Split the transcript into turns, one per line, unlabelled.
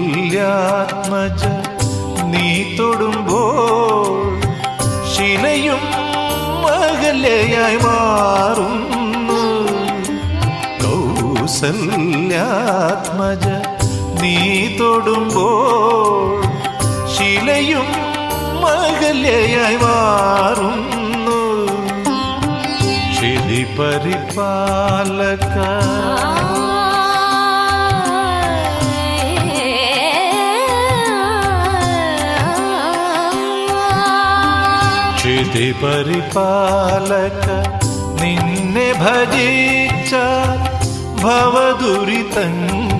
കൗസല്യാത്മജ നീ തൊടുമ്പോൾ ശിലയും അകലയായി മാറുന്നു. കൗസല്യാത്മജ നീ തൊടുമ്പോൾ ശിലയും അകലയായി മാറുന്നു. ക്ഷിതി പരിപാലക ക്ഷിതി പരിപാലക നിന്നെ ഭജിച്ച ഭവദുരിതങ്ങൾ